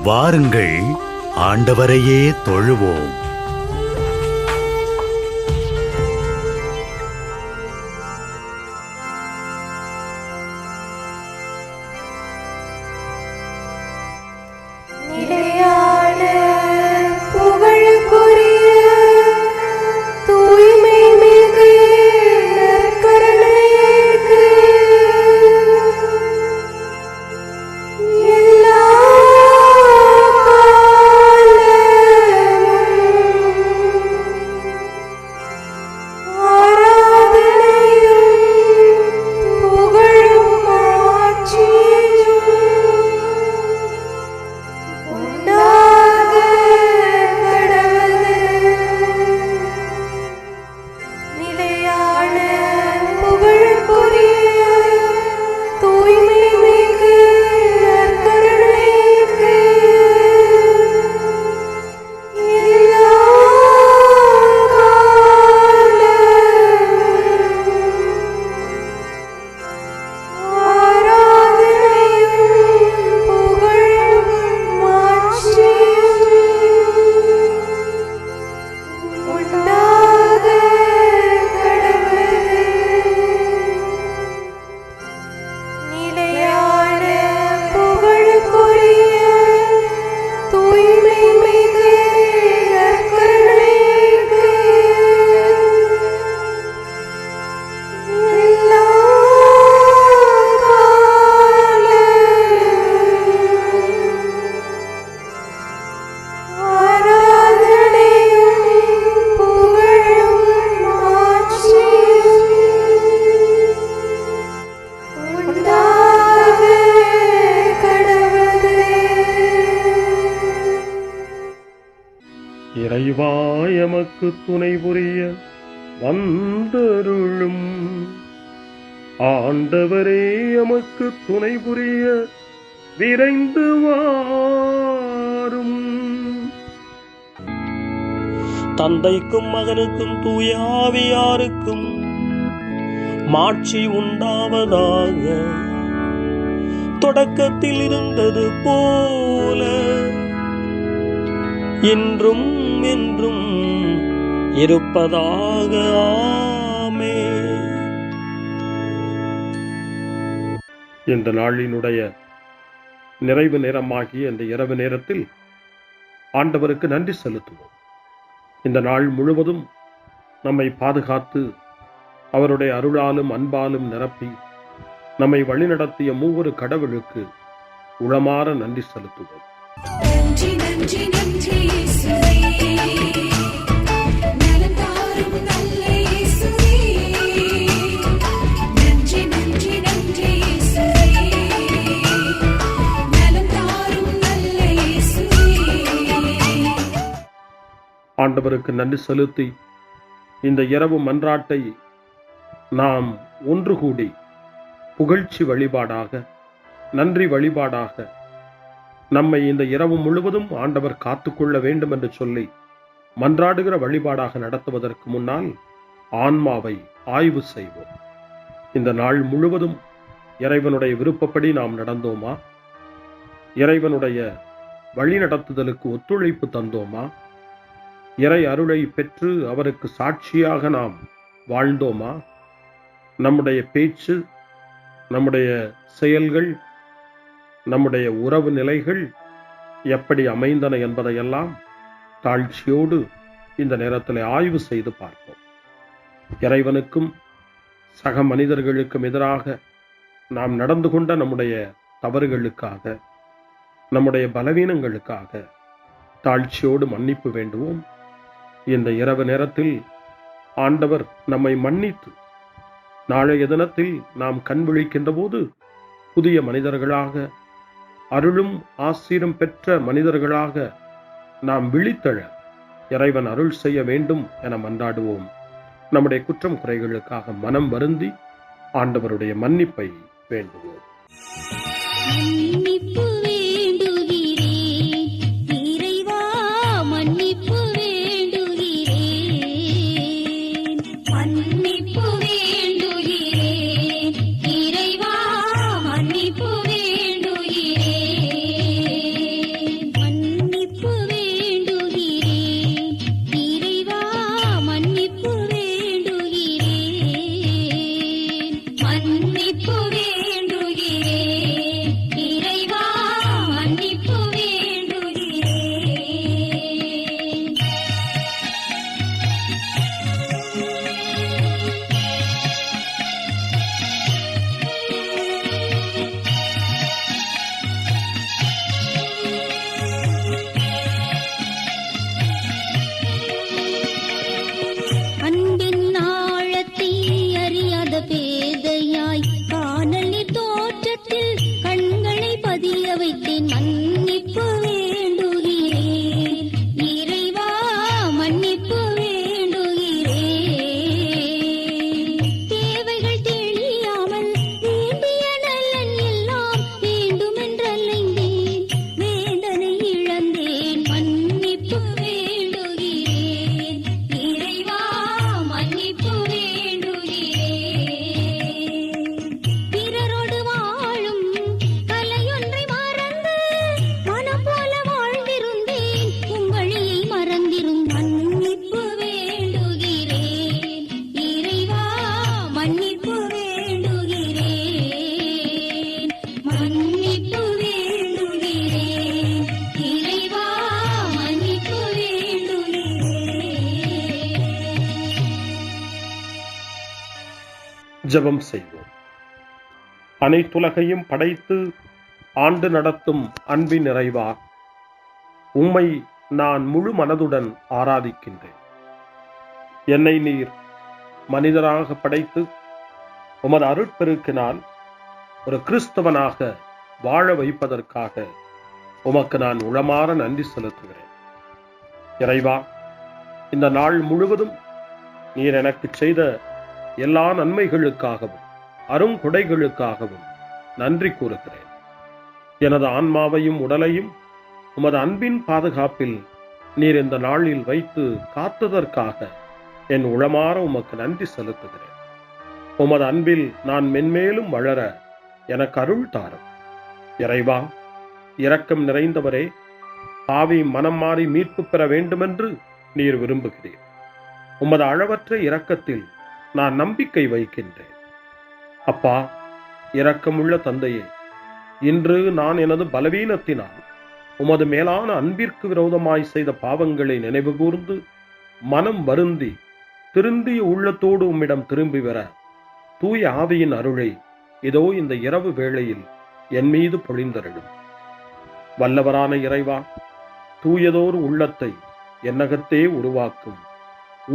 வாருங்கள், ஆண்டவரையே தொழுவோம். இறைவா எமக்கு துணை புரிய வந்தருளும். ஆண்டவரே எமக்கு துணை புரிய விரைந்து வாரும். தந்தைக்கும் மகனுக்கும் தூய ஆவியாருக்கும் மாட்சி உண்டாவதாக. தொடக்கத்தில் இருந்தது போல இன்றும் என்றும் இருப்பதாக. ஆமென். இந்த நாளினுடைய நிறைவு நேரமாகிய இந்த இரவு நேரத்தில் ஆண்டவருக்கு நன்றி செலுத்துவோம். இந்த நாள் முழுவதும் நம்மை பாதுகாத்து அவருடைய அருளாலும் அன்பாலும் நிரப்பி நம்மை வழிநடத்திய மூவொரு கடவுளுக்கு உளமாற நன்றி செலுத்துவோம். நன்றி நன்றி நன்றி இயேசுவே, நலம் தாரும் நல்ல இயேசுவே. நன்றி நன்றி நன்றி இயேசுவே, நலம் தாரும் நல்ல இயேசுவே. ஆண்டவருக்கு நன்றி செலுத்தி இந்த இரவு மன்றாட்டை நாம் ஒன்று கூடி புகழ்ச்சி வழிபாடாக, நன்றி வழிபாடாக நம்மை இந்த இரவு முழுவதும் ஆண்டவர் காத்துக்கொள்ள வேண்டும் என்று சொல்லி மன்றாடுகிற வழிபாடாக நடத்துவதற்கு முன்னால் ஆன்மாவை ஆய்வு செய்வோம். இந்த நாள் முழுவதும் இறைவனுடைய விருப்பப்படி நாம் நடந்தோமா? இறைவனுடைய வழி நடத்துதலுக்கு ஒத்துழைப்பு தந்தோமா? இறை அருளை பெற்று அவருக்கு சாட்சியாக நாம் வாழ்ந்தோமா? நம்முடைய பேச்சு, நம்முடைய செயல்கள், நம்முடைய உறவு நிலைகள் எப்படி அமைந்தன என்பதையெல்லாம் தாழ்ச்சியோடு இந்த நேரத்தில் ஆய்வு செய்து பார்ப்போம். இறைவனுக்கும் சக மனிதர்களுக்கும் எதிராக நாம் நடந்து கொண்ட நம்முடைய தவறுகளுக்காக, நம்முடைய பலவீனங்களுக்காக தாழ்ச்சியோடு மன்னிப்பு வேண்டுவோம். இந்த இரவு நேரத்தில் ஆண்டவர் நம்மை மன்னித்து நாளைய தினத்தில் நாம் கண் விழிக்கின்ற போது புதிய மனிதர்களாக, அருளும் ஆசீரும் பெற்ற மனிதர்களாக நாம் விழித்தெழ இறைவன் அருள் செய்ய வேண்டும் என மன்றாடுவோம். நம்முடைய குற்றம் குறைகளுக்காக மனம் வருந்தி ஆண்டவருடைய மன்னிப்பை வேண்டுவோம். மன்னிப்பு வேண்டுகிறேன் இறைவா, மன்னிப்பு வேண்டுகிறேன். மன்னிப்பு வேண்டுகிறேன் இறைவா, மன்னிப்பு வேண்டுகிறேன். ஜெபம் செய்வோம். அனைத்துலகையும் படைத்து ஆண்டு நடத்தும் அன்பின் நிறைவா, உம்மை நான் முழு மனதுடன் ஆராதிக்கின்றேன். என்னை நீர் மனிதராக படைத்து உமது அருட்பெருக்கினால் ஒரு கிறிஸ்தவனாக வாழ வைப்பதற்காக உமக்கு நான் உளமாற நன்றி செலுத்துகிறேன். இறைவா, இந்த நாள் முழுவதும் நீர் எனக்கு செய்த எல்லா நன்மைகளுக்காகவும் அருங்கொடைகளுக்காகவும் நன்றி கூறுகிறேன். எனது ஆன்மாவையும் உடலையும் உமது அன்பின் பாதுகாப்பில் நீர் இந்த நாளில் வைத்து காத்ததற்காக என் உளமாற உமக்கு நன்றி செலுத்துகிறேன். உமது அன்பில் நான் மென்மேலும் வளர எனக்கு அருள் தாரும். இறைவா, இரக்கம் நிறைந்தவரே, பாவி மனம் மாறி மீட்பு பெற வேண்டுமென்று நீர் விரும்புகிறீர். உமது அளவற்ற இரக்கத்தில் நான் நம்பிக்கை வைக்கின்றேன். அப்பா, இரக்கமுள்ள தந்தையே, இன்று நான் எனது பலவீனத்தினால் உமது மேலான அன்பிற்கு விரோதமாய் செய்த பாவங்களை நினைவு கூர்ந்து மனம் வருந்தி திருந்திய உள்ளத்தோடு உம்மிடம் திரும்பி வர தூய ஆவியின் அருளை இதோ இந்த இரவு வேளையில் என் மீது பொழிந்தருளும். வல்லவரான இறைவா, தூயதோர் உள்ளத்தை என்னகத்தே உருவாக்கும்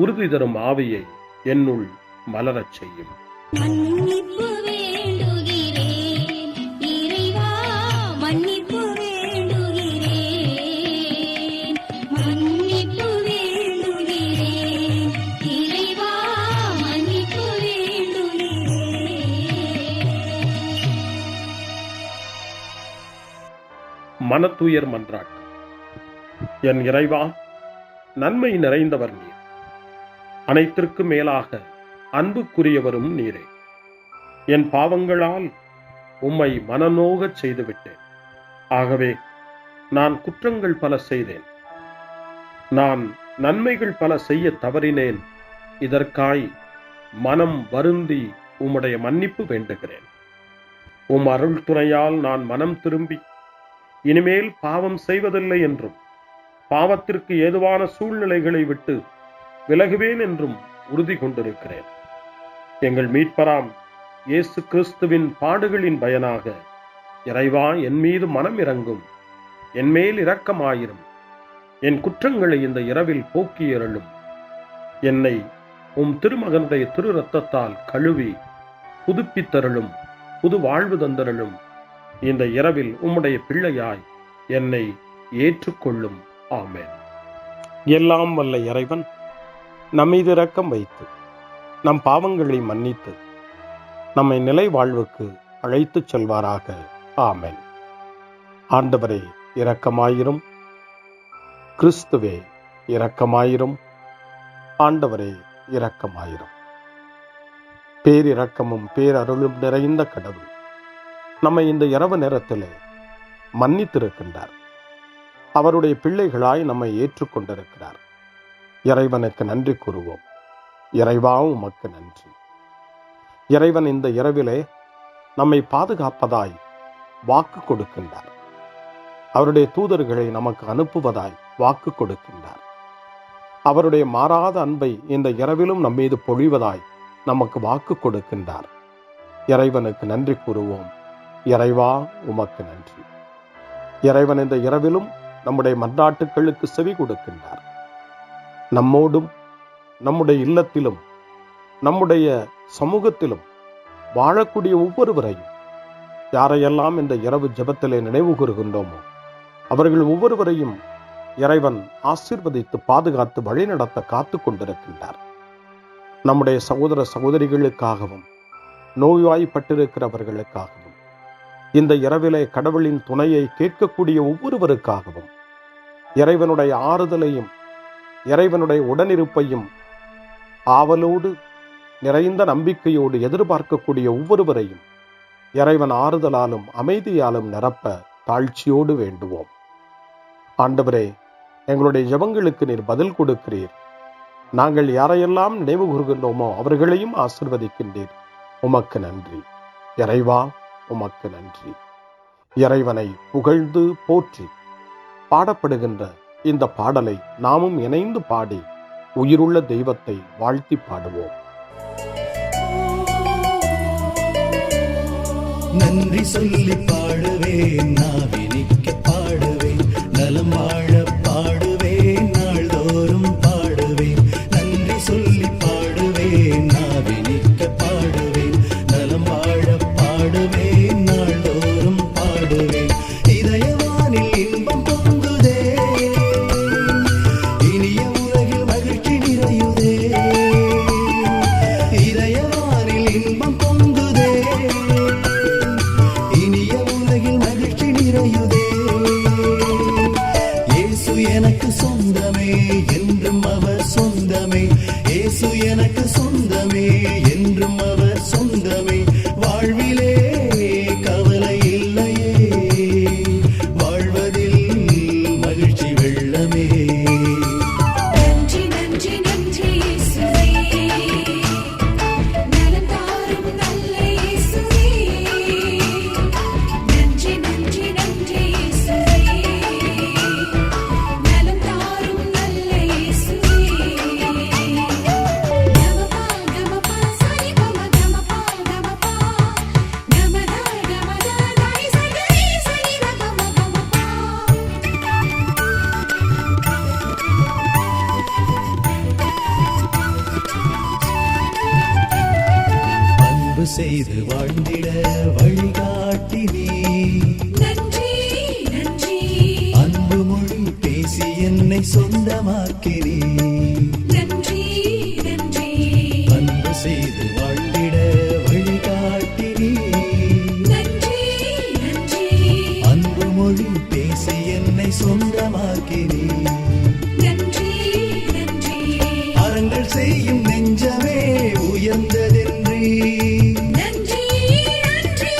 உறுதி தரும் ஆவியை என்னுள் மலரச் செய்யும். மன்னிப்பு வேண்டுகிறேன் இறைவா, மன்னிப்பு வேண்டுகிறேன், மன்னிப்பு வேண்டுகிறேன் இறைவா, மன்னிப்பு வேண்டுகிறேன். மனத்துயர் மன்றாட்டு. என் இறைவா, நன்மை நிறைந்தவர் நீர், அனைத்திற்கும் மேலாக அன்புக்குரியவரும் நீரே. என் பாவங்களால் உம்மை மனநோகச் செய்துவிட்டேன். ஆகவே நான் குற்றங்கள் பல செய்தேன். நான் நன்மைகள் பல செய்ய தவறினேன். இதற்காய் மனம் வருந்தி உம்முடைய மன்னிப்பு வேண்டுகிறேன். உம் அருள் துணையால் நான் மனம் திரும்பி இனிமேல் பாவம் செய்வதில்லை என்றும் பாவத்திற்கு ஏதுவான சூழ்நிலைகளை விட்டு விலகுவேன் என்றும் உறுதி கொண்டிருக்கிறேன். எங்கள் மீட்பராம் இயேசு கிறிஸ்துவின் பாடுகளின் பயனாக இறைவா, என் மீது மனம் இறங்கும், என் மேல் இரக்கமாயிரும். என் குற்றங்களை இந்த இரவில் போக்கியருளும். என்னை உம் திருமகனுடைய திரு இரத்தத்தால் கழுவி புதுப்பித்தருளும், புது வாழ்வு தந்தருளும். இந்த இரவில் உம்முடைய பிள்ளையாய் என்னை ஏற்றுக்கொள்ளும். ஆமென். எல்லாம் வல்ல இறைவன் நம்மீது இரக்கம் வைத்து நம் பாவங்களை மன்னித்து நம்மை நிலை வாழ்வுக்கு அழைத்துச் செல்வாராக. ஆமென். ஆண்டவரே இரக்கமாயிரும். கிறிஸ்துவே இரக்கமாயிரும். ஆண்டவரே இரக்கமாயிரும். பேரிரக்கமும் பேரருளும் நிறைந்த கடவுள் நம்மை இந்த இரவு நேரத்திலே மன்னித்திருக்கின்றார். அவருடைய பிள்ளைகளாய் நம்மை ஏற்றுக்கொண்டிருக்கிறார். இறைவனுக்கு நன்றி கூறுவோம். இறைவா, உமக்கு நன்றி. இறைவன் இந்த இரவிலே நம்மை பாதுகாப்பதாய் வாக்கு கொடுக்கின்றார். அவருடைய தூதர்களை நமக்கு அனுப்புவதாய் வாக்கு கொடுக்கின்றார். அவருடைய மாறாத அன்பை இந்த இரவிலும் நம்மீது பொழிவதாய் நமக்கு வாக்கு கொடுக்கின்றார். இறைவனுக்கு நன்றி கூறுவோம். இறைவா, உமக்கு நன்றி. இறைவன் இந்த இரவிலும் நம்முடைய மன்றாட்டுக்களுக்கு செவி கொடுக்கின்றார். நம்மோடும் நம்முடைய இல்லத்திலும் நம்முடைய சமூகத்திலும் வாழக்கூடிய ஒவ்வொருவரையும், யாரையெல்லாம் இந்த இரவு ஜெபத்திலே நினைவு கூறுகின்றோமோ அவர்கள் ஒவ்வொருவரையும் இறைவன் ஆசீர்வதித்து பாதுகாத்து வழிநடத்த காத்து கொண்டிருக்கின்றார். நம்முடைய சகோதர சகோதரிகளுக்காகவும் நோய்வாய்ப்பட்டிருக்கிறவர்களுக்காகவும் இந்த இரவிலே கடவுளின் துணையை கேட்கக்கூடிய ஒவ்வொருவருக்காகவும் இறைவனுடைய ஆறுதலையும் இறைவனுடைய உடனிருப்பையும் ஆவலோடு நிறைந்த நம்பிக்கையோடு எதிர்பார்க்கக்கூடிய ஒவ்வொருவரையும் இறைவன் ஆறுதலாலும் அமைதியாலும் நிரப்ப தாழ்ச்சியோடு வேண்டுவோம். ஆண்டவரே, எங்களுடைய ஜெபங்களுக்கு நீர் பதில் கொடுக்கிறீர். நாங்கள் யாரையெல்லாம் நினைவு கூறுகின்றோமோ அவர்களையும் ஆசீர்வதிக்கின்றீர். உமக்கு நன்றி. இறைவா, உமக்கு நன்றி. இறைவனை புகழ்ந்து போற்றி பாடப்படுகின்ற இந்த பாடலை நாமும் இணைந்து பாடி உயிருள்ள தெய்வத்தை வாழ்த்தி பாடுவோம். நன்றி சொல்லி பாடுவேன், நாவினிக்க பாடுவேன், நலம் வாழ பாடுவேன், நாள்தோறும் பாடுவேன். நன்றி சொல்லி பாடுவேன், நாவினிக்க பாடுவேன், நலம் வாழ பாடுவேன், நாள்தோறும் பாடுவேன். இதயவானில் இன்பம் பொங்குதே, இனிய உலகில் மகிழ்ச்சி நிறையுதே. இதயவானில் இன்பம் பொங்குதே, இனிய உலகில் மகிழ்ச்சி நிறையுதே. இயேசு எனக்கு சொந்தமே, என்றும் அவர் சொந்தமே. இயேசு எனக்கு சொந்தமே, என்றும் அவர் சொந்தமே. வாழ்விலே கவலை இல்லையே, வாழ்வதில் மகிழ்ச்சி வெள்ளமே. நன்றி நன்றி நன்றி இயேசுவே, நலம் தாரும் நல்ல இயேசுவே. நன்றி நன்றி நன்றி இயேசுவே, நலம் தாரும் நல்ல இயேசுவே. கமபா கமபா சரி கம கமபா கமபா, கமதா கமதா தாய் சகரி சரி கம கமபா. அன்பு செய்து வாழ்ந்திட வழிகாட்டி நீ, நன்றி நன்றி அன்பு மொழி பேசி என்னை சொந்தமாக்கி நீ. நன்றி நன்றி அன்பு செய்து வாழ்ந்திட வழிகாட்டி நீ, நன்றி நன்றி அன்பு மொழி பேசி என்னை சொந்தமாக்கி நீ. நன்றி நன்றி அறங்கள் செய்யும் நெஞ்சமே உயர்ந்ததென்றி, நன்றி நன்றி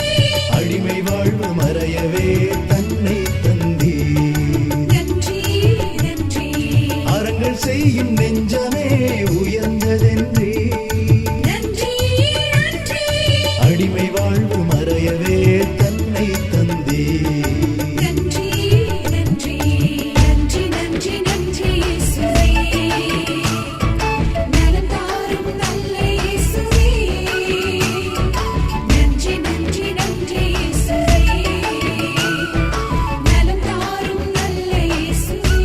அடிமை வாழ்வு மறையவே தன்னை தந்தி. நன்றி நன்றி அறங்கள் செய்யும் நெஞ்சமே உயர்ந்ததென்றி, நன்றி நன்றி அடிமை வாழ்வு மறையவே தன்னை தந்தி. நன்றி நன்றி நன்றி நன்றி நன்றி இயேசுவே, நலம் தாரும் நல்ல இயேசுவே. நன்றி நன்றி நன்றி இயேசுவே, நலம் தாரும் நல்ல இயேசுவே.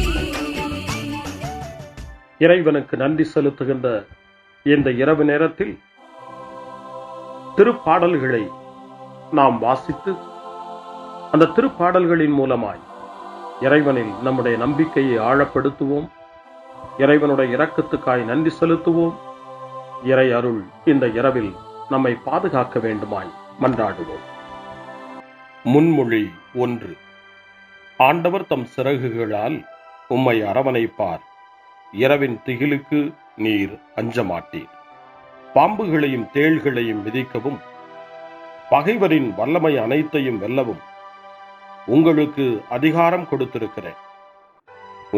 இறைவனுக்கு நன்றி செலுத்துகின்ற இந்த இரவு நேரத்தில் திருப்பாடல்களை நாம் வாசித்து அந்த திருப்பாடல்களின் மூலமாய் இறைவனில் நம்முடைய நம்பிக்கையை ஆழப்படுத்துவோம். இறைவனுடைய இரக்கத்துக்காய் நன்றி செலுத்துவோம். இறை அருள் இந்த இரவில் நம்மை பாதுகாக்க வேண்டுமாய் மன்றாடுவோம். முன்மொழி 1. ஆண்டவர் தம் சிறகுகளால் உம்மை அரவணைப்பார். இரவின் திகிலுக்கு நீர் அஞ்சமாட்டீர். பாம்புகளையும் தேள்களையும் மிதிக்கவும் பகைவரின் வல்லமை அனைத்தையும் வெல்லவும் உங்களுக்கு அதிகாரம் கொடுத்திருக்கிறேன்.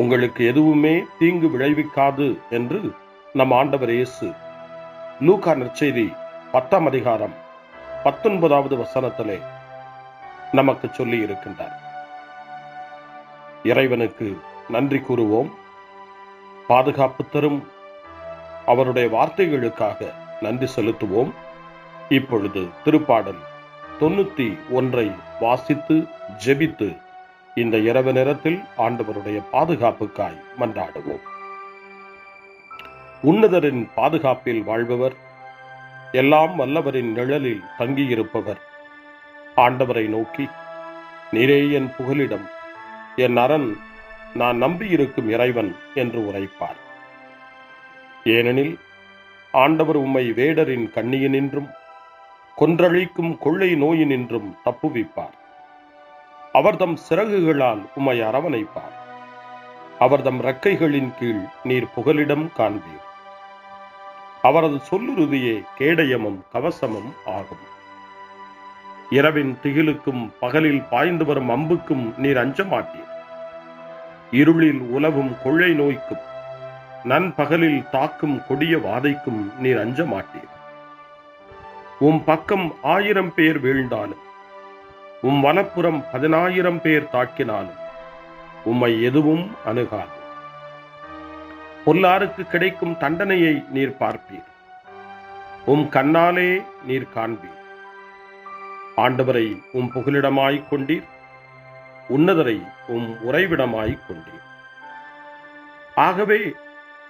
உங்களுக்கு எதுவுமே தீங்கு விளைவிக்காது என்று நம் ஆண்டவர் இயேசு லூக்கா நற்செய்தி 10ஆம் அதிகாரம் 19வது வசனத்திலே நமக்கு சொல்லி இருக்கின்றார். இறைவனுக்கு நன்றி கூறுவோம். பாதுகாப்பு தரும் அவருடைய வார்த்தைகளுக்காக நன்றி செலுத்துவோம். இப்பொழுது திருப்பாடல் 91 வாசித்து ஜெபித்து இந்த இரவு நேரத்தில் ஆண்டவருடைய பாதுகாப்புக்காய் மன்றாடுவோம். உன்னதரின் பாதுகாப்பில் வாழ்பவர், எல்லாம் வல்லவரின் நிழலில் தங்கியிருப்பவர் ஆண்டவரை நோக்கி, நீரே என் புகலிடம், என் அரண், நான் நம்பியிருக்கும் இறைவன் என்று உரைப்பார். ஏனெனில் ஆண்டவர் உம்மை வேடரின் கண்ணியினின்றும் கொன்றழிக்கும் கொள்ளை நோயினின்றும் தப்புவிப்பார். அவர் தம் சிறகுகளால் உம்மை அரவணைப்பார். அவர் தம் இறக்கைகளின் கீழ் நீர் புகலிடம் காண்பீர். அவரது சொல்லுறுதியே கேடயமும் கவசமும் ஆகும். இரவின் திகிலுக்கும் பகலில் பாய்ந்து வரும் அம்புக்கும் நீர் அஞ்ச மாட்டீர். இருளில் உலவும் கொள்ளை நோய்க்கும் நண்பகலில் தாக்கும் கொடிய வாதைக்கும் நீர் அஞ்ச மாட்டீர். உம் பக்கம் 1000 பேர் வீழ்ந்தாலும், உம் வலப்புறம் 10,000 பேர் தாக்கினாலும் உம்மை எதுவும் அணுகாது. பொல்லாருக்கு கிடைக்கும் தண்டனையை நீர் பார்ப்பீர். உம் கண்ணாலே நீர் காண்பீர். ஆண்டவரை உம் புகலிடமாய்க் கொண்டீர், உன்னதரை உம் உறைவிடமாய்க் கொண்டீர். ஆகவே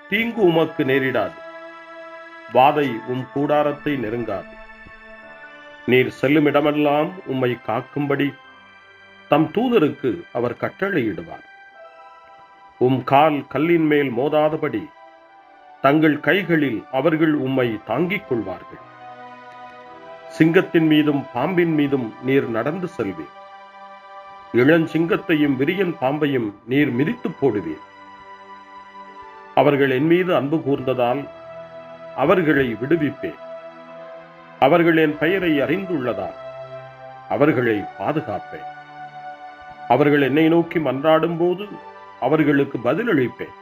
தீங்கு உமக்கு நேரிடாது, வாதை உம் கூடாரத்தை நெருங்காது. நீர் செல்லும் இடமெல்லாம் உம்மை காக்கும்படி தம் தூதருக்கு அவர் கட்டளையிடுவார். உம் கால் கல்லின் மேல் மோதாதபடி தங்கள் கைகளில் அவர்கள் உம்மை தாங்கிக் கொள்வார்கள். சிங்கத்தின் மீதும் பாம்பின் மீதும் நீர் நடந்து செல்வீர். இளஞ்சிங்கத்தையும் விரியன் பாம்பையும் நீர் மிதித்து போடுவீர். அவர்கள் என் மீது அன்பு கூர்ந்ததால் அவர்களை விடுவிப்பேன். அவர்கள் என் பெயரை அறிந்துள்ளதால் அவர்களை பாதுகாப்பேன். அவர்கள் என்னை நோக்கி மன்றாடும் போது அவர்களுக்கு பதிலளிப்பேன்.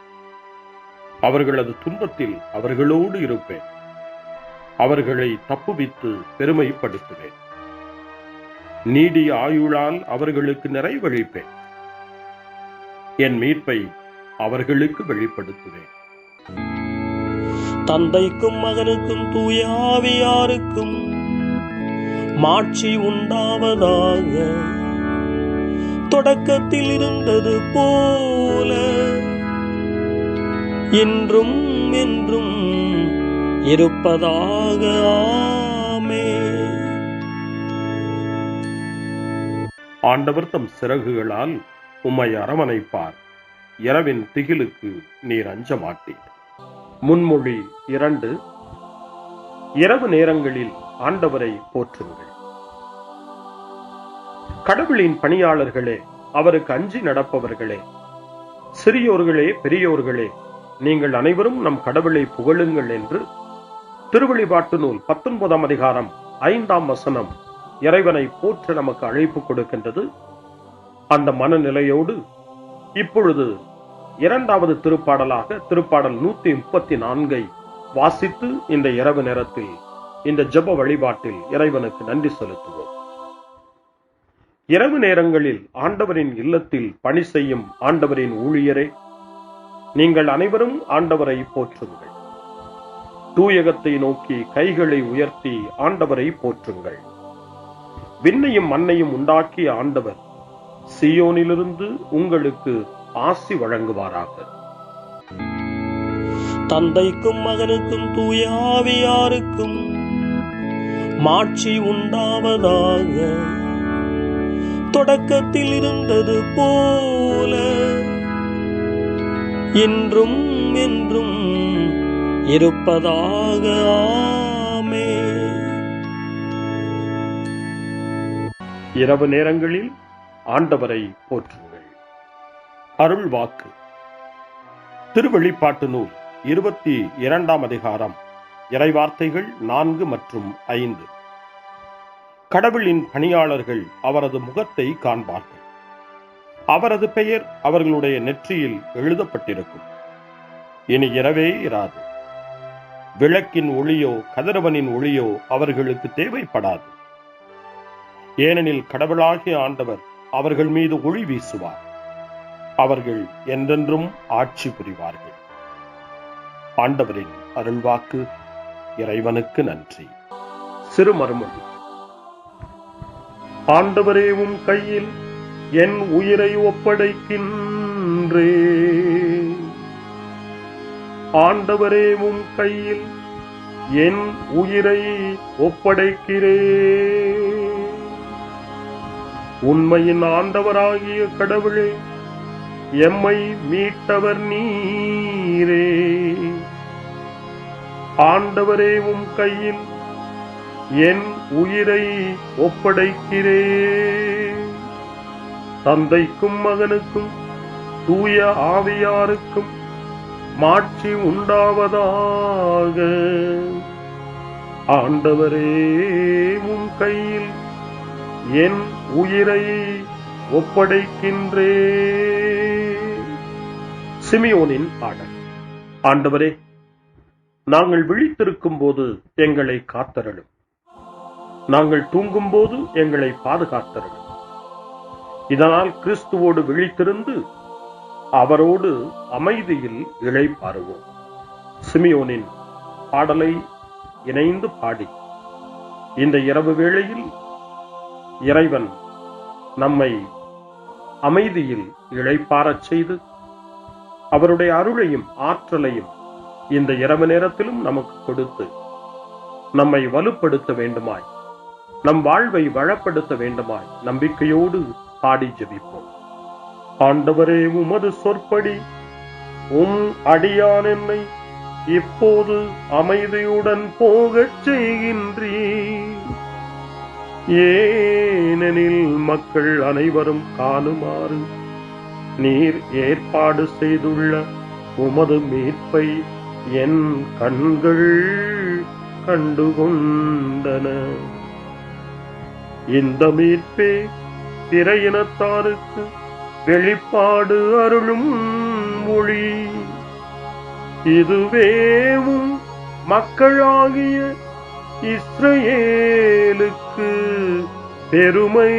அவர்களது துன்பத்தில் அவர்களோடு இருப்பேன். அவர்களை தப்புவித்து பெருமைப்படுத்துவேன். நீடிய ஆயுளால் அவர்களுக்கு நிறைவளிப்பேன். என் மீட்பை அவர்களுக்கு வெளிப்படுத்துவேன். தந்தைக்கும் மகனுக்கும் தூய ஆவியாருக்கும் மாட்சி உண்டாவதாக. தொடக்கத்தில் இருந்தது போல இன்றும் என்றும் இருப்பதாக. ஆமென். ஆண்டவர் தம் சிறகுகளால் உம்மை அரவணைப்பார். இரவின் திகிலுக்கு நீர் அஞ்ச மாட்டீர். முன்மொழி 2. இரவு நேரங்களில் ஆண்டவரை போற்றுங்கள். கடவுளின் பணியாளர்களே, அவருக்கு அஞ்சி நடப்பவர்களே, சிறியோர்களே பெரியோர்களே, நீங்கள் அனைவரும் நம் கடவுளை புகழுங்கள் என்று திருவெளிப்பாட்டு நூல் 19ஆம் அதிகாரம் 5ஆம் வசனம் இறைவனை போற்ற நமக்கு அழைப்பு கொடுக்கின்றது. அந்த மனநிலையோடு இப்பொழுது 2வது திருப்பாடலாக திருப்பாடல் 134 வாசித்து இந்த இரவு நேரத்தில் இந்த ஜெப வழிபாட்டில் இறைவனுக்கு நன்றி செலுத்துவோம். இரவு நேரங்களில் ஆண்டவரின் இல்லத்தில் பணி செய்யும் ஆண்டவரின் ஊழியரே, நீங்கள் அனைவரும் ஆண்டவரை போற்றுங்கள். தூயகத்தை நோக்கி கைகளை உயர்த்தி ஆண்டவரை போற்றுங்கள். விண்ணையும் மண்ணையும் உண்டாக்கிய ஆண்டவர் சீயோனிலிருந்து உங்களுக்கு ஆசி வழங்குவாராக. தந்தைக்கும் மகனுக்கும் தூய ஆவியாருக்கும் மாட்சி உண்டாவதாக. தொடக்கத்தில் இருந்தது போல இன்றும் என்றும் இருப்பதாக. ஆமென். இரவு நேரங்களில் ஆண்டவரை போற்றுங்கள். அருள் வாக்கு. திருவெளிப்பாட்டு நூல் 22ஆம் அதிகாரம் இறைவார்த்தைகள் 4 மற்றும் 5. கடவுளின் பணியாளர்கள் அவரது முகத்தை காண்பார்கள். அவரது பெயர் அவர்களுடைய நெற்றியில் எழுதப்பட்டிருக்கும். இனி இரவே இராது. விளக்கின் ஒளியோ கதிரவனின் ஒளியோ அவர்களுக்கு தேவைப்படாது. ஏனெனில் கடவுளாகிய ஆண்டவர் அவர்கள் மீது ஒளி வீசுவார். அவர்கள் என்றென்றும் ஆட்சி புரிவார்கள். ஆண்டவரின் அருள்வாக்கு. இறைவனுக்கு நன்றி. சிறுமறுமொழி. ஆண்டவரே, உம் கையில் என் உயிரை ஒப்படைக்கின்றேன். ஆண்டவரே, உம் கையில் என் உயிரை ஒப்படைக்கிறேன். உண்மையின் ஆண்டவராகிய கடவுளே, எம்மை மீட்டவர் நீரே. ஆண்டவரே, உம் கையில் என் உயிரை ஒப்படைக்கிறேன். தந்தைக்கும் மகனுக்கும் தூய ஆவியாருக்கும் மாட்சி உண்டாவதாக. ஆண்டவரே, உம் கையில் என் உயிரை ஒப்படைக்கின்றேன். சிமியோனின் பாடல். ஆண்டவரே, நாங்கள் விழித்திருக்கும் போது எங்களை காத்தருளும். நாங்கள் தூங்கும் போது எங்களை பாதுகாத்தருளும். இதனால் கிறிஸ்துவோடு விழித்திருந்து அவரோடு அமைதியில் இளைப்பாறுவோம். சிமியோனின் பாடலை இணைந்து பாடி இந்த இரவு வேளையில் இறைவன் நம்மை அமைதியில் இளைப்பாறச் செய்து அவருடைய அருளையும் ஆற்றலையும் இந்த இரவு நேரத்திலும் நமக்கு கொடுத்து நம்மை வலுப்படுத்த வேண்டுமாய், நம் வாழ்வை வளப்படுத்த வேண்டுமாய் நம்பிக்கையோடு பாடி ஜெபிப்போம். ஆண்டவரே, உமது சொற்படி உம் அடியான் என்னை இப்போது அமைதியுடன் போகச் செய்கின்றீர். ஏனெனில் மக்கள் அனைவரும் காணுமாறு நீர் ஏற்பாடு செய்துள்ள உமது மீட்பை என் கண்கள் கண்டுகொண்டன. இந்த மீட்பே பிற இனத்தாருக்கு வெளிப்பாடு அருளும் மொழி. இதுவேவும் மக்களாகிய இஸ்ரவேலுக்கு பெருமை.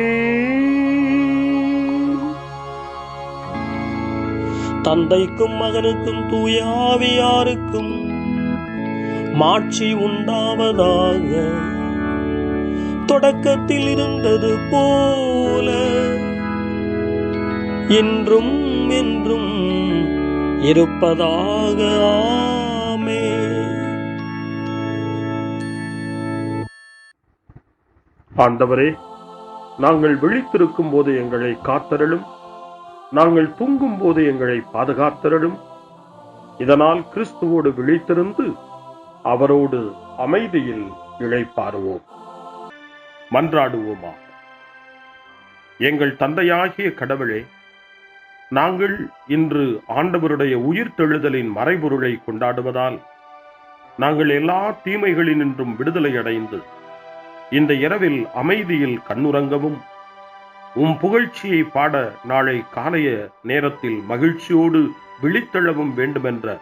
தந்தைக்கும் மகனுக்கும் தூய ஆவியாருக்கும் மாட்சி உண்டாவதாக. தொடக்கத்தில் இருந்தது போல இன்றும் என்றும் இருப்பதாக. ஆமென். ஆண்டவரே, நாங்கள் விழித்திருக்கும் போது எங்களை காத்தருளும், நாங்கள் தூங்கும் போது எங்களை பாதுகாத்தருளும். இதனால் கிறிஸ்துவோடு விழித்திருந்து அவரோடு அமைதியில் இளைப்பாறுவோம். மன்றாடுவோமா. எங்கள் தந்தையாகிய கடவுளே, நாங்கள் இன்று ஆண்டவருடைய உயிர்த்தெழுதலின் மறைபொருளை கொண்டாடுவதால் நாங்கள் எல்லா தீமைகளினின்றும் விடுதலை அடைந்து இந்த இரவில் அமைதியில் கண்ணுறங்கவும் உம் புகழ்ச்சியை பாட நாளை காலைய நேரத்தில் மகிழ்ச்சியோடு விழித்தெழவும் வேண்டுமென்ற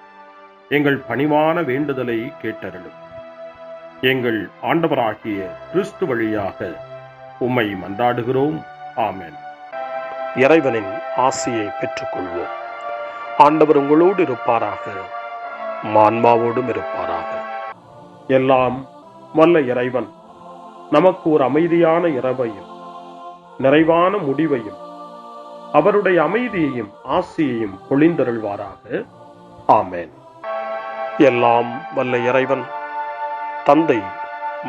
எங்கள் பணிவான வேண்டுதலை கேட்டருளும். எங்கள் ஆண்டவராகிய கிறிஸ்து வழியாக உம்மை மன்றாடுகிறோம். ஆமென். இறைவனின் ஆசியை பெற்றுக்கொள்வோம். ஆண்டவர் உங்களோடு இருப்பாராக, ஆன்மாவோடும் இருப்பாராக. எல்லாம் வல்ல இறைவன் நமக்கு ஒரு அமைதியான இரவையும் நிறைவான முடிவையும் அவருடைய அமைதியையும் ஆசியையும் பொழிந்தருள்வாராக. ஆமென். எல்லாம் வல்ல இறைவன் தந்தை,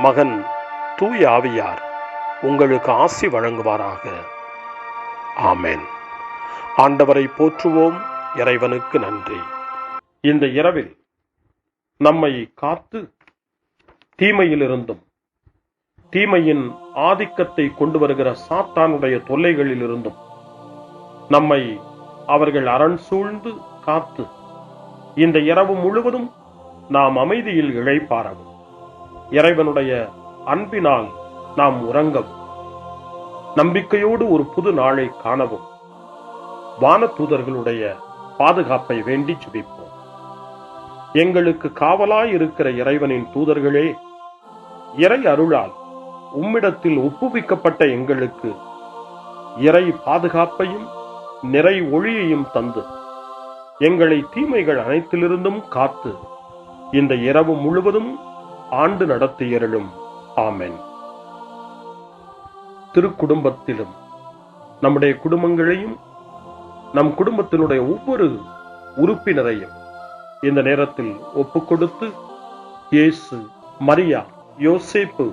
மகன், தூய ஆவியார் உங்களுக்கு ஆசி வழங்குவாராக. ஆமென். ஆண்டவரை போற்றுவோம். இறைவனுக்கு நன்றி. இந்த இரவில் நம்மை காத்து தீமையிலிருந்தும் தீமையின் ஆதிக்கத்தை கொண்டு வருகிற சாத்தானுடைய தொல்லைகளிலிருந்தும் நம்மை அவர்கள் அரண் சூழ்ந்து காத்து இந்த இரவு முழுவதும் நாம் அமைதியில் இளைப்பாறவும், இறைவனுடைய அன்பினால் நாம் உறங்கவும், நம்பிக்கையோடு ஒரு புது நாளை காணவும் வானதூதர்களுடைய பாதுகாப்பை வேண்டி ஜெபிப்போம். எங்களுக்கு காவலாய் இருக்கிற இறைவனின் தூதர்களே, இறை அருளால் உம்மிடத்தில் ஒப்புவிக்கப்பட்ட எங்களுக்கு இறை பாதுகாப்பையும் நிறை ஒளியையும் தந்து எங்களை தீமைகள் அனைத்திலிருந்தும் காத்து இந்த இரவு முழுவதும் ஆண்டு நடத்தியருளும். ஆமென். திருக்குடும்பத்திலும் நம்முடைய குடும்பங்களையும் நம் குடும்பத்தினுடைய ஒவ்வொரு உறுப்பினரையும் இந்த நேரத்தில் ஒப்புக்கொடுத்து இயேசு, மரியா, யோசேப்பு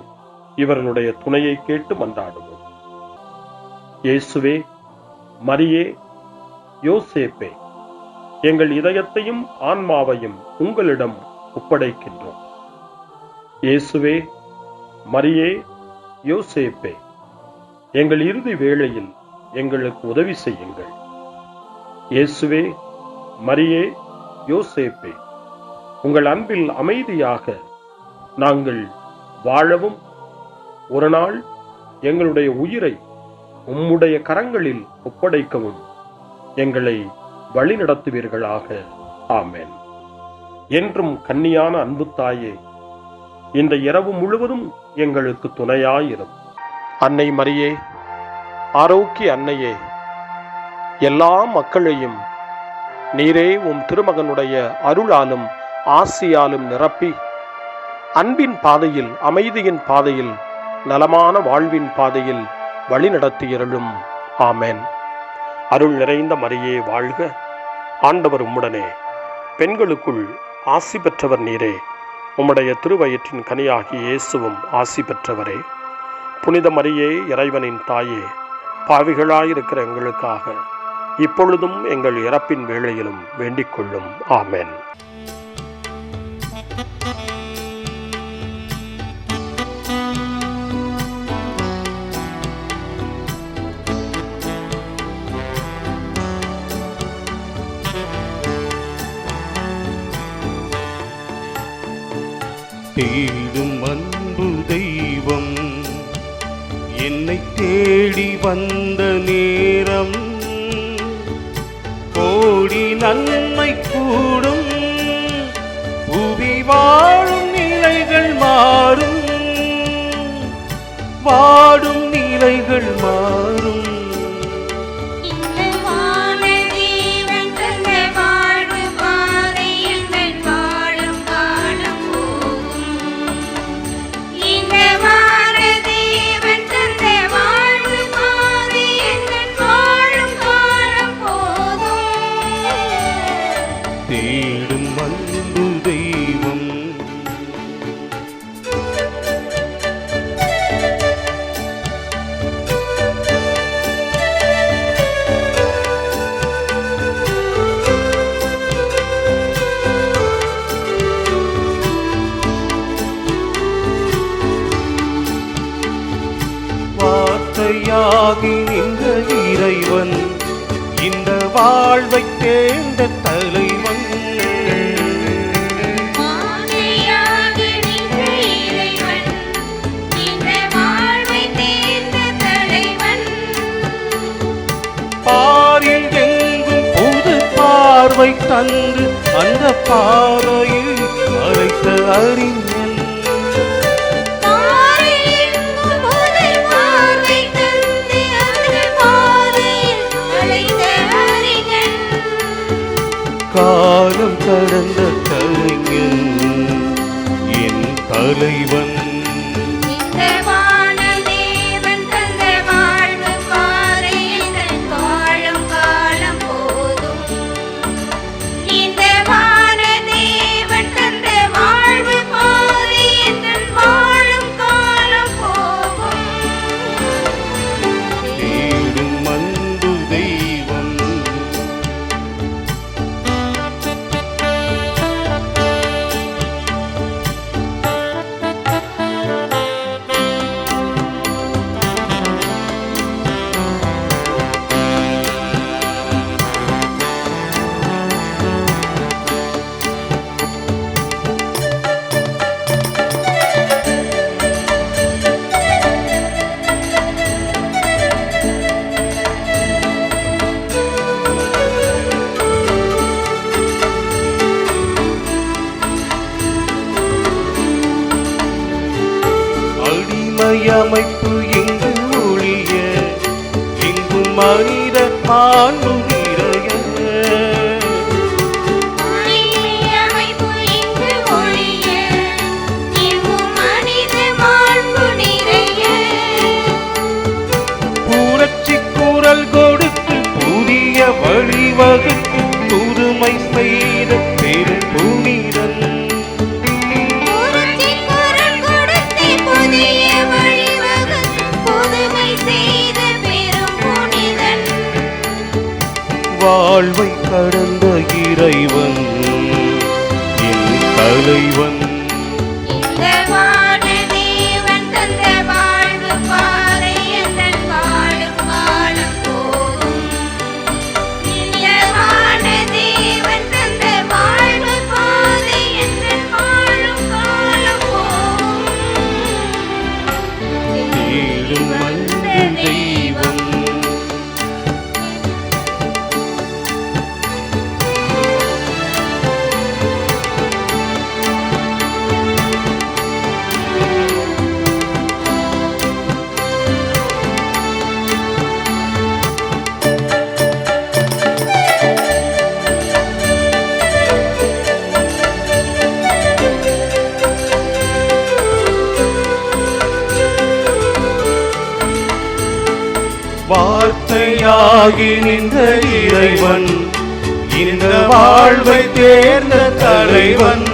இவர்களுடைய துணையை கேட்டு மன்றாடுவோம். இயேசுவே, மரியே, யோசேப்பே, எங்கள் இதயத்தையும் ஆன்மாவையும் உங்களிடம் ஒப்படைக்கின்றோம். இயேசுவே, மரியே, யோசேப்பே, எங்கள் இறுதி வேளையில் எங்களுக்கு உதவி செய்யுங்கள். இயேசுவே, மரியே, யோசேப்பே, உங்கள் அன்பில் அமைதியாக நாங்கள் வாழவும் ஒரு நாள் எங்களுடைய உயிரை உம்முடைய கரங்களில் ஒப்படைக்கவும் எங்களை வழிநடத்துவீர்களாக. ஆமென். என்றும் கன்னியான அன்பு தாயே, இந்த இரவு முழுவதும் எங்களுக்கு துணையாயிரும். அன்னை மரியே, ஆரோக்கிய அன்னையே, எல்லா மக்களையும் நீரே உம் திருமகனுடைய அருளாலும் ஆசியாலும் நிரப்பி அன்பின் பாதையில், அமைதியின் பாதையில், நலமான வாழ்வின் பாதையில் வழிநடத்தியருளும். ஆமென். அருள் நிறைந்த மரியே வாழ்க, ஆண்டவர் உம்முடனே, பெண்களுக்குள் ஆசி பெற்றவர் நீரே, உம்முடைய திருவயிற்றின் கனியாகிய இயேசுவும் ஆசி பெற்றவரே. புனித மரியே, இறைவனின் தாயே, பாவிகளாயிருக்கிற எங்களுக்காக இப்பொழுதும் எங்கள் இறப்பின் வேளையிலும் வேண்டிக் கொள்ளும். ஆமென். தேடும் அன்பு தெய்வம் என்னை தேடி வந்த நேரம், கோடி நன்மை கூடும், புவி வாழும் நிலைகள் மாறும், வாடும் நிலைகள் மாறும். தேடும் அன்பு தெய்வம் வார்த்தையாகி நின்ற இறைவன், இந்த வாழ்வை தேர்ந்த தலைவன். பாரில் எங்கும் புது பார்வை தந்து அந்த பாறையில் மறைத்த அறிஞன். காலம் கடந்த கலைஞன் என் தலைவன். தேடும் அன்பு தெய்வம் அமைப்பு எங்கு ஒழிய, எங்கும் மனித மாண்பு நிறைய. புரட்சி குரல் கொடுத்து புதிய வழிவகுத்து புதுமை செய்த பெரும் புனிதன். வாழ்வை கடந்த இறைவன் என் தலைவன். தேடும் அன்பு தெய்வம் துணையாகி நின்ற இறைவன், இந்த வாழ்வை தேர்ந்த தலைவன்.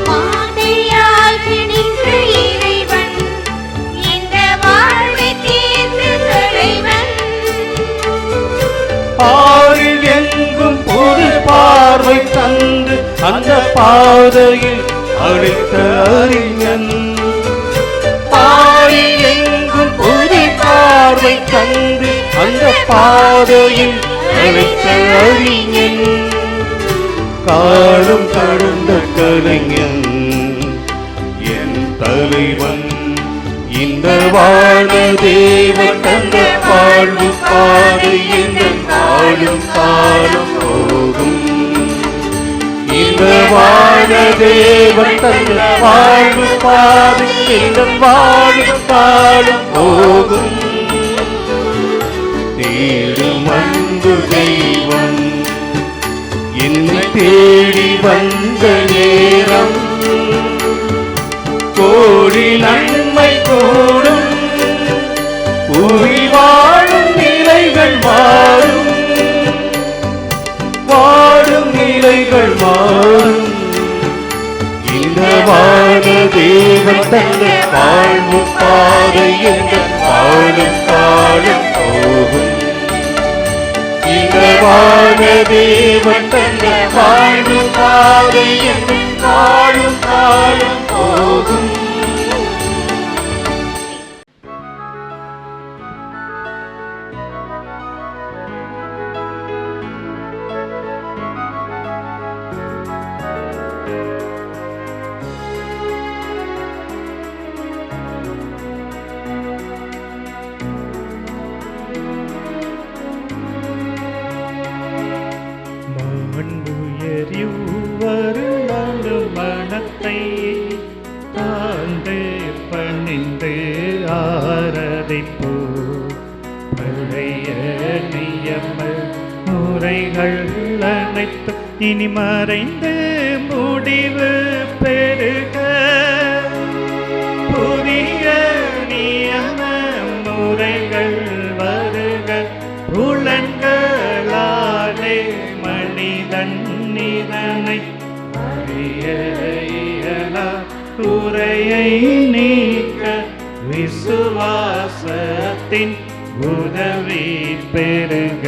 பாதையாகி நின்ற இறைவன், இந்த வாழ்வை தேர்ந்த தலைவன். பாரில் எங்கும் பொது பார்வை தந்து அந்த பாதையில் அழைத்த அறிஞன். பாரில் எங்கும் பொது பார்வை தந்து அந்த பாதையில் அழைத்த அறிஞன். காலம் கடந்த கலைஞன் என் தலைவன், இந்த வாழ தேவன் தந்த வாழ்வு பாதை என்ற வாழும் காலம் போகும். இந்த வாழ தேவன் தந்த வாழ்வு பாதை என்ற வாழும் காலம் போகும். தேடும் அன்பு தெய்வம் என்னை தேடி வந்த நேரம், கோடி நன்மை கூடும், உயிர் வாழும் நிலைகள் மாறும், வாழும் நிலைகள் மாறும். இந்த வாழ தேவன் தந்த வாழ்வு பாதை என்ற வாழும் காலம் போகும். இந்த வாழ தேவன் தந்த வாழ்வு பாதை என்ற வாழும் காலம் போகும். மனத்தை தாழ்ந்து பணிந்து ஆராதிப்போ. பழைய நியம முறைகள் அனைத்து இனி மறைந்து முடிவு பெருக. புதிய நியம முறைகள் வருக. புலன்களாலே மனிதன் இதனை அறிய இயலா. குறையை நீக்க விசுவாசத்தின் உதவி பெருக.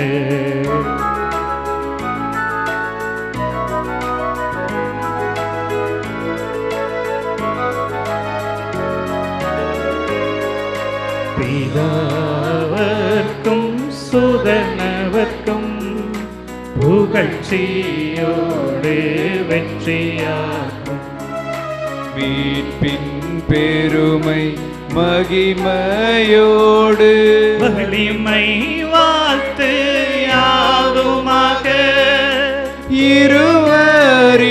பிதாவர்க்கும் சுதனவர்க்கும் புகழ்ச்சியோடு வெற்றியாகும். மீட்பின் பெருமை மகிமையோடு வலிமை வாழ்த்து யாதுமாக. இருவரிடமாய்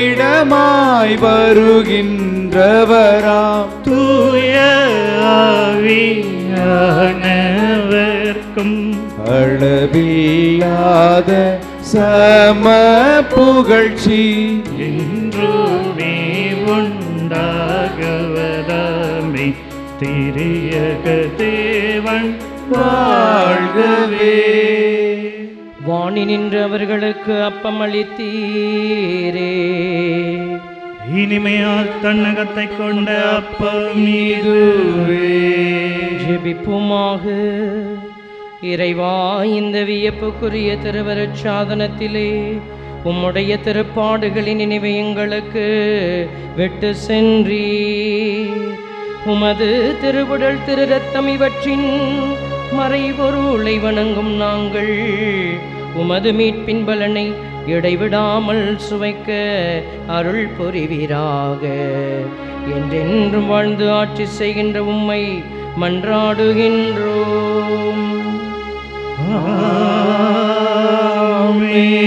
வருகின்றவராம் தூய ஆவியானவர்க்கும் அளவில்லாத சம புகழ்ச்சி என்றுமே உண்டாகுவதாமே. திரியக தேவன் வாழ்கவே. வாணி நின்று அவர்களுக்கு அப்பம் அளித்தீரே. இனிமையால் தன்னகத்தை கொண்ட அப்பம் இதுவே. ஜெபிப்புமாக. இறைவா, இந்த வியப்புக்குரிய திருவருட் சாதனத்திலே உம்முடைய திருப்பாடுகளின் நினைவை எங்களுக்கு விட்டு சென்றீர். உமது திருவுடல் திரு ரத்தம் இவற்றின் மறைபொருளை வணங்கும் நாங்கள் உமது மீட்பின் பலனை இடைவிடாமல் சுவைக்க அருள் புரிவீராக. என்றென்றும் வாழ்ந்து ஆட்சி செய்கின்ற உம்மை மன்றாடுகின்றோம். ஆமென்.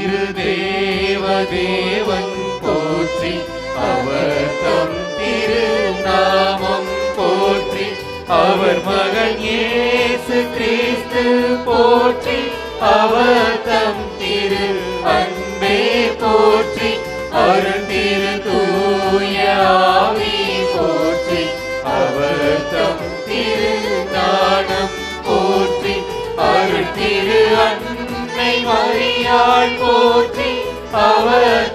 திருதேவ தேவன் போற்றி, அவர் தம் திருநாமம் போற்றி, அவர் மகன் இயேசு கிறிஸ்து போற்றி, அவர் தம் திரு அன்பே போற்றி, அருள் திரு தூய ஆவி போற்றி, அவர் தம் திரு ஞானம் போற்றி, அருள் திரு அன்னை மரியாள் போற்றி, அவர்